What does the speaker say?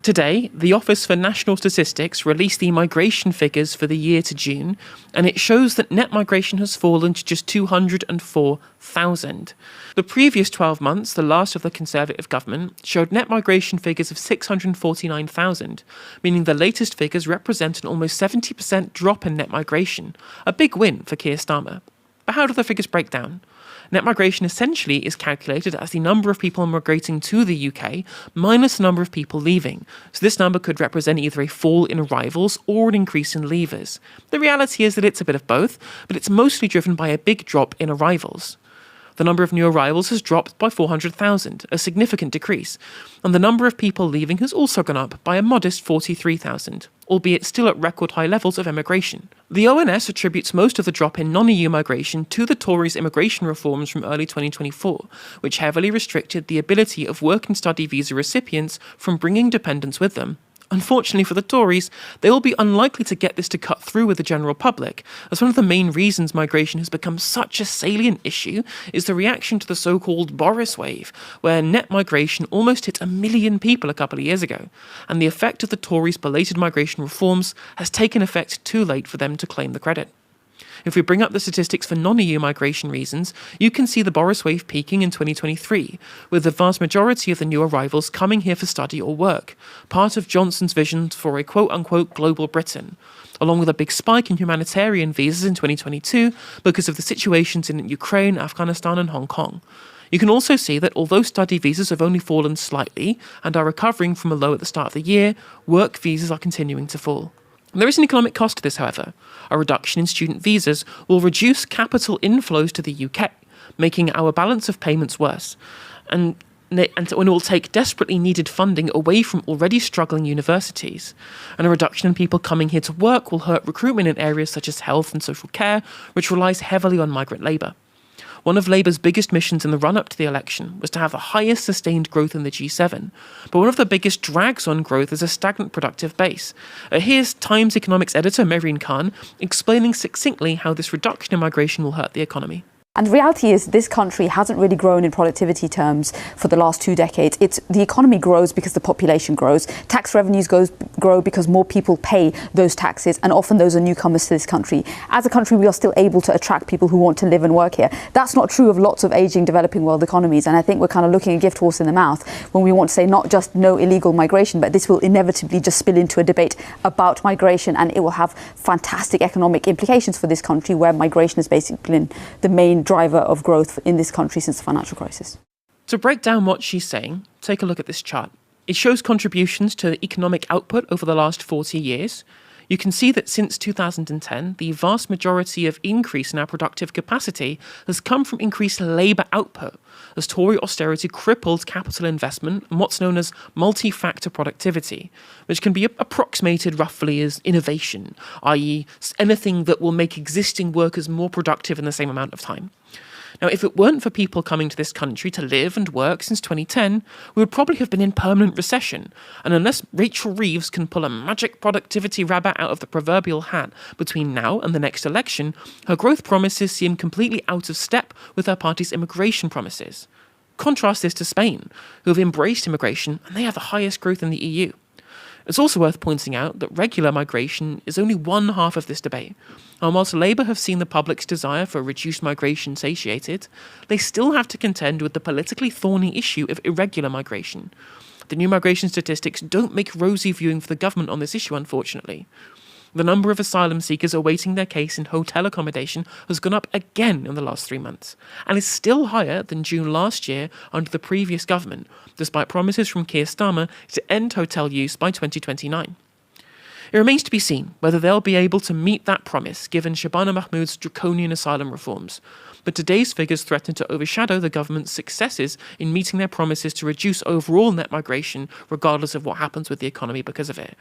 Today, the Office for National Statistics released the migration figures for the year to June, and it shows that net migration has fallen to just 204,000. The previous 12 months, the last of the Conservative government, showed net migration figures of 649,000, meaning the latest figures represent an almost 70% drop in net migration, a big win for Keir Starmer. But how do the figures break down? Net migration essentially is calculated as the number of people migrating to the UK minus the number of people leaving, so this number could represent either a fall in arrivals or an increase in leavers. The reality is that it's a bit of both, but it's mostly driven by a big drop in arrivals. The number of new arrivals has dropped by 400,000, a significant decrease, and the number of people leaving has also gone up by a modest 43,000, albeit still at record high levels of emigration. The ONS attributes most of the drop in non-EU migration to the Tories' immigration reforms from early 2024, which heavily restricted the ability of work and study visa recipients from bringing dependents with them. Unfortunately for the Tories, they will be unlikely to get this to cut through with the general public, as one of the main reasons migration has become such a salient issue is the reaction to the so-called Boris wave, where net migration almost hit 1 million people a couple of years ago, and the effect of the Tories' belated migration reforms has taken effect too late for them to claim the credit. If we bring up the statistics for non-EU migration reasons, you can see the Boris wave peaking in 2023, with the vast majority of the new arrivals coming here for study or work, part of Johnson's vision for a quote-unquote global Britain, along with a big spike in humanitarian visas in 2022 because of the situations in Ukraine, Afghanistan and Hong Kong. You can also see that although study visas have only fallen slightly and are recovering from a low at the start of the year, work visas are continuing to fall. There is an economic cost to this, however. A reduction in student visas will reduce capital inflows to the UK, making our balance of payments worse, and it will take desperately needed funding away from already struggling universities. And a reduction in people coming here to work will hurt recruitment in areas such as health and social care, which relies heavily on migrant labour. One of Labour's biggest missions in the run-up to the election was to have the highest sustained growth in the G7, but one of the biggest drags on growth is a stagnant productive base. Here's Times economics editor Mehreen Khan explaining succinctly how this reduction in migration will hurt the economy. And the reality is this country hasn't really grown in productivity terms for the last 2 decades. The economy grows because the population grows. Tax revenues grow because more people pay those taxes, and often those are newcomers to this country. As a country, we are still able to attract people who want to live and work here. That's not true of lots of aging developing world economies, and I think we're kind of looking a gift horse in the mouth when we want to say not just no illegal migration, but this will inevitably just spill into a debate about migration, and it will have fantastic economic implications for this country, where migration has basically been the main driver of growth in this country since the financial crisis. To break down what she's saying, take a look at this chart. It shows contributions to economic output over the last 40 years. You can see that since 2010, the vast majority of increase in our productive capacity has come from increased labour output, as Tory austerity crippled capital investment and what's known as multi-factor productivity, which can be approximated roughly as innovation, i.e. anything that will make existing workers more productive in the same amount of time. Now, if it weren't for people coming to this country to live and work since 2010, we would probably have been in permanent recession. And unless Rachel Reeves can pull a magic productivity rabbit out of the proverbial hat between now and the next election, her growth promises seem completely out of step with her party's immigration promises. Contrast this to Spain, who have embraced immigration, and they have the highest growth in the EU. It's also worth pointing out that regular migration is only one half of this debate, and whilst Labour have seen the public's desire for reduced migration satiated, they still have to contend with the politically thorny issue of irregular migration. The new migration statistics don't make rosy viewing for the government on this issue, unfortunately. The number of asylum seekers awaiting their case in hotel accommodation has gone up again in the last 3 months, and is still higher than June last year under the previous government, despite promises from Keir Starmer to end hotel use by 2029. It remains to be seen whether they'll be able to meet that promise given Shabana Mahmood's draconian asylum reforms, but today's figures threaten to overshadow the government's successes in meeting their promises to reduce overall net migration regardless of what happens with the economy because of it.